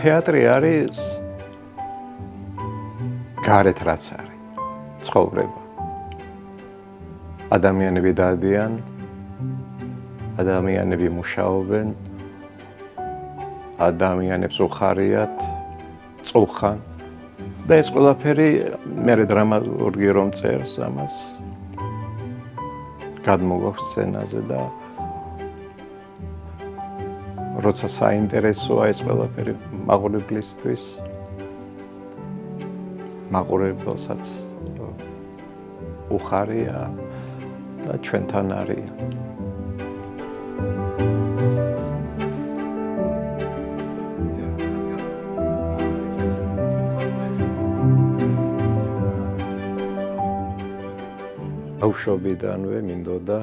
თეატრი არის გარეთ რაც არის ცხოვრება ადამიანები დადიან ადამიანები მუშაობენ ადამიანებს უხარიათ წუხან და ეს ყველაფერი მე დრამატურგი რომ წერს ამას გადმოგვაქვს სცენაზე და როცა საინტერესოა ეს ყველაფერი მაყურებლისთვის მაყურებელსაც უხარია და ჩვენთან არის ბავშვობიდანვე მინდოდა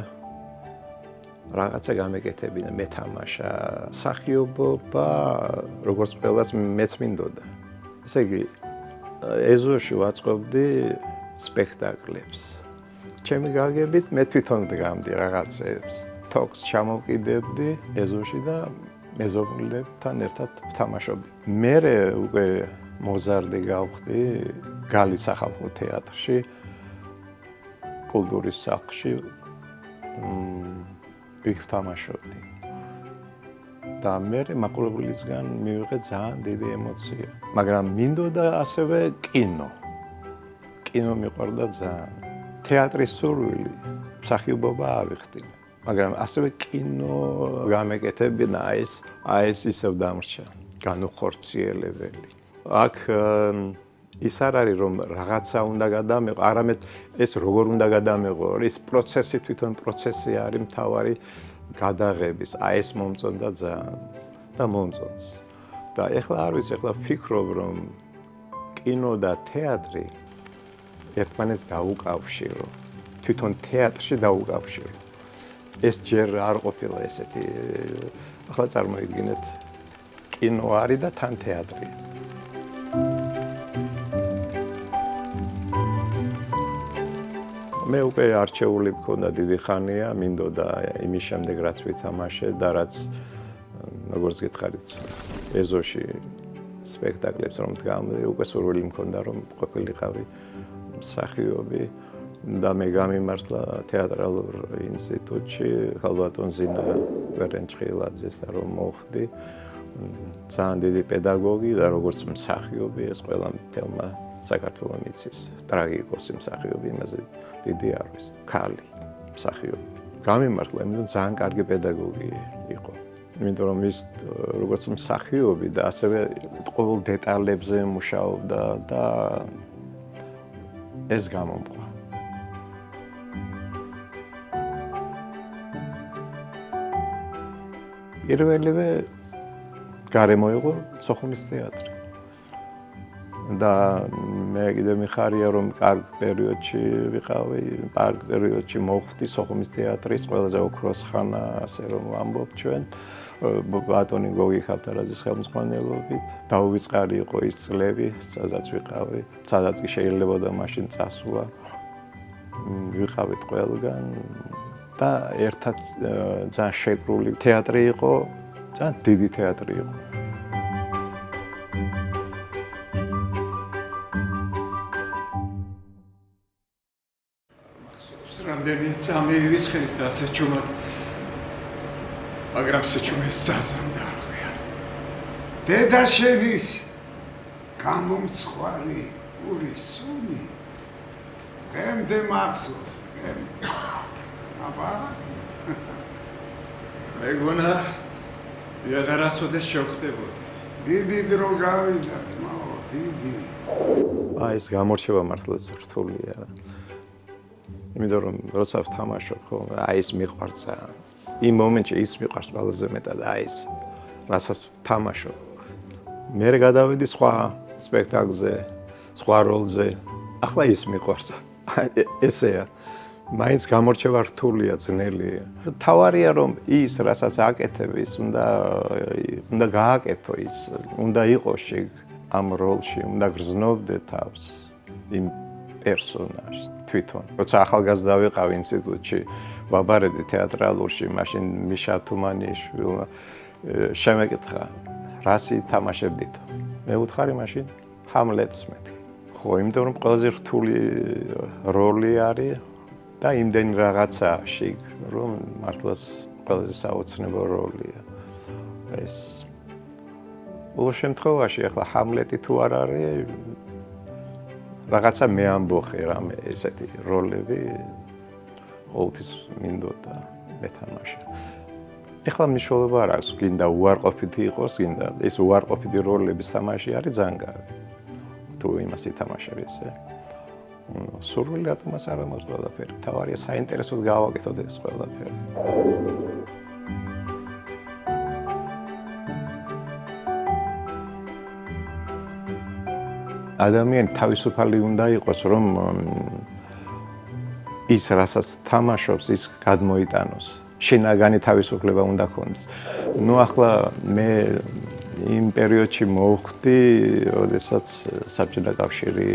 რაღაცა გამეკეთებინა მეთამაშა მსახიობობა როგორც ყველას მეც მინდოდა ესე იგი ეზოში ვაწყობდი სპექტაკლებს ჩემი გაგებით მე თვითონ დგამდი რაღაცებს თოქს ჩამოვყიდებდი ეზოში და მეზობლებთან ერთად ვთამაშობდი მერე უკვე მოზარდი გავხდი გალის სახალხო თეატრში კულტურის სახლში ვთამაშობდი და მე მაყურებლისგან მივიღე ძალიან დიდი ემოცია მაგრამ მინდოდა ასევე კინო მიყვარდა ძალიან თეატრის სურვილი მსახიობობა ავიხდი მაგრამ ასევე კინო გამეკეთებინა ეს ისევ დამრჩა განუხორციელებელი აქ ის არ არის რომ რაღაცა უნდა გადამეყო, არამედ ეს როგორ უნდა გადამეყო, ის პროცესი თვითონ პროცესი არის მთავარი გადაღების, ეს მომწონდა ძალიან და მომწონს. და ეხლა არ ვიცი, ეხლა ვფიქრობ რომ კინო და თეატრი ერთმანეთს დაუკავშირო, თვითონ თეატრში დაუკავშირო. ეს ჯერ არ ყოფილა ესეთი. ახლა წარმოიდგინეთ, კინო არის და თან თეატრია. მე უკვე არჩეული მქონდა დიდი ხანია, მინდოდა იმის შემდეგ რაც ვითამაშე და რაც როგორც გითხარით ეზოში სპექტაკლებს რომ დგამდი, უკვე სურვილი მქონდა რომ ყოფილიყავი მსახიობი და მე გამიმართლა თეატრალურ ინსტიტუტში ქალბატონ ზინა ვერენჭხილაძეს და რომ მოხვდი ძალიან დიდი პედაგოგი და როგორც მსახიობი ეს ყველა თელმა საქართველოს მიცის ტრაგიკოსი მსახიობი იმაზე დიდი არის ქალი მსახიობი გამიმართლა იმიტომ ძალიან კარგი პედაგოგი იყო იმიტომ რომ ის როგორც მსახიობი და ასევე ყოველ დეტალებზე მუშაობდა და ეს გამომყვა პირველივე გარემო იყო სოხუმის თეატრი და მე კიდე მიხარია რომ კარგ პერიოდში ვიყავი, კარგ პერიოდში მოხვდი სოხუმის თეატრის ყველაზე ოქროს ხანა, ასე რომ ვამბობ ჩვენ, ბატონი გოგი ხავთარაძის ხელმძღვანელობით. დაუვიწყარი იყო ის წლები, სადაც ვიყავი, სადაც კი შეიძლებოდა მაშინ წასვლა. ვიყავით ყველგან და ერთად ძალიან შეკრული თეატრი იყო, ძალიან დიდი თეატრი იყო. რამდენი წამი ვისხენით და სეჩუმად მაგრამ სეჩუმეს საზამდა არღვია დედა შენის გამომცხვარი ური სუნი დღემდე მახსოვს დღემდე აბა მეგონა იადარასოდეს შევხვდებოდით დიდი დრო გავიდა ძმაო დიდი ეს გამორჩევა მართლაც რთულია იმიტომ რომ როცა ვთამაშობ ხო ეს მიყვარს იმ მომენტში ის მიყვარს ყველაზე მეტად ეს რასაც ვთამაშობ მე გადავედი სხვა სპექტაკლზე სხვა როლზე ახლა ის მიყვარს ესეა მაინც გამორჩევა რთულია ძნელია თავარია რომ ის რასაც აკეთებ ის უნდა გააკეთო ის უნდა იყოს ამ როლში უნდა გრძნობდე თავს იმ პერსონაჟს თვითონ. როცა ახალგაზრდა ვიყავ ინსტიტუტში, ვაბარებდი თეატრალურში, მაშინ მიშა თუმანიშვილმა შემეკითხა რას ითამაშებდით? მე ვუთხარი მაშინ ჰამლეტს მეთქი. ხო, იმიტომ რომ ყველაზე რთული როლი არის და იმდენი რაღაცაში, რომ მართლაც ყველაზე საოცნებო როლია. ეს ყოველ შემთხვევაში ახლა ჰამლეტი თუ არ არის რაღაცა მე ამბოხე რამე ესეთი როლები ყოველთვის მინდოდა მეთამაშე. ეხლა მნიშვნელობა არ აქვს, გინდა უარყოფითი იყოს, გინდა ეს უარყოფითი როლების თამაში არის ძანგარი. თუ იმას ითამაშებ ესე. სურვილი რატომაც არ ამოწ ყველაფერი. თავარია საინტერესოდ გავაკეთოთ ეს ყველაფერი. ადამიანი თავისუფალი უნდა იყოს, რომ ის რასაც თამაშობს, ის გადმოიტანოს. შინაგანი თავისუფლება უნდა ქონდეს. ნუ ახლა მე იმ პერიოდში მოვხვდი, როდესაც საბჭოთა კავშირი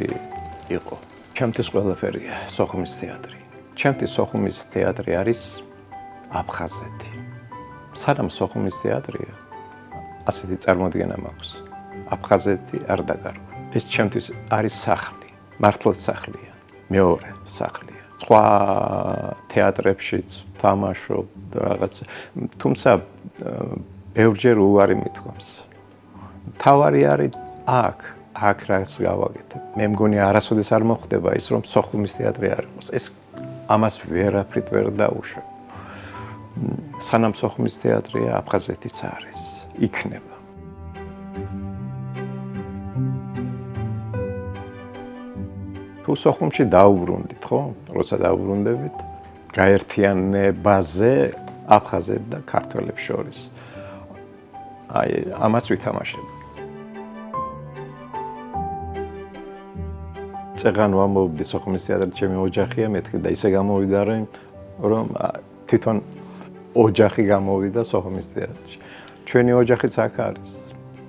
იყო. ჩემთვის ყველაფერია სოხუმის თეატრი. ჩემთვის სოხუმის თეატრი არის აფხაზეთი. სანამ სოხუმის თეატრია, ასეთი წარმოდგენა მაქვს. აფხაზეთი არ დაკარგვა. ეს ჩემთვის არის სახლი, მართლაც სახლია, მეორე სახლია. სხვა თეატრებშიც თამაშობ რაღაც, თუმცა ბევრჯერ უარი მithქვამს. თავარი არის აქ რაც გავაკეთებ. მე მგონი არასოდეს არ მოხდება ის, რომ სოხუმის თეატრი არ იყოს. ეს ამას ვერაფრით ვერ დაუშვებ. სანამ სოხუმის თეატრია, აფხაზეთიც არის, იქნება. თუ სოხუმში დაუბრუნდით, ხო? როცა დაუბრუნდებით, გაერთიანებაზე აფხაზეთ და ქართველებს შორის. აი, ამას ვითამაშებ. წეგან ვამბობდი სოხუმის თეატრი ჩემი ოჯახია მეთქი და ისე გამოვიდა რომ თვითონ ოჯახი გამოვიდა სოხუმის თეატრში. ჩვენი ოჯახიც აქ არის.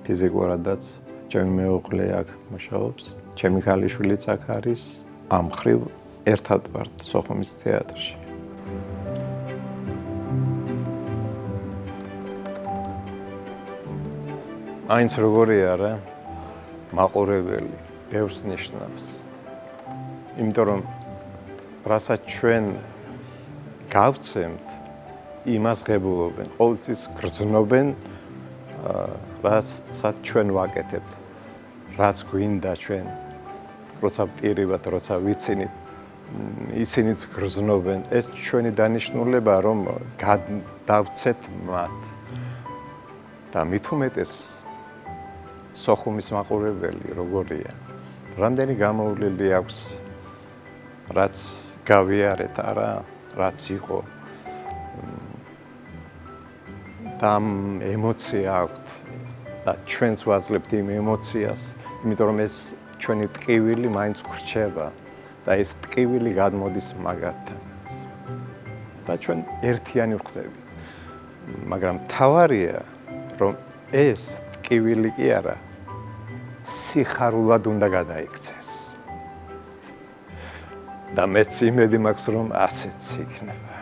ფიზიკურადაც ჩემი მეუღლე აქ მუშაობს. ჩემი ქალიშვილიც აქ არის. ამ ხრივ ერთად ვართ სოხუმის თეატრში. აინც როგორია რა, მაყურებელი, ბევრს ნიშნავს. იმიტომ რომ რასაც ჩვენ გავცემთ, იმას ღებულობენ, ყოველთვის გრძნობენ, რასაც ჩვენ ვაკეთებთ, რაც გვინდა ჩვენ, როცა ვტირებთ, როცა ვიცინით, ისინიც გრძნობენ. ეს ჩვენი დანიშნულება, რომ გადავცეთ მათ. და მით უმეტეს სოხუმის მაყურებელი როგორია. რამდენი გამოვლილი აქვს, რაც გავიარეთ არა, რაც იყო. და ემოცია აქვს და ჩვენც ვაძლევთ იმ ემოციას, იმიტომ რომ ეს ჩვენი ტკივილი მაინც გრჩება და ეს ტკივილი გადმოდის მაგათანაც. და ჩვენ ერთიანი ვხდებით. მაგრამ თავარია, რომ ეს ტკივილი კი არა, სიხარულად უნდა გადაიქცეს. და მეც იმედი მაქვს, რომ ასეც იქნება.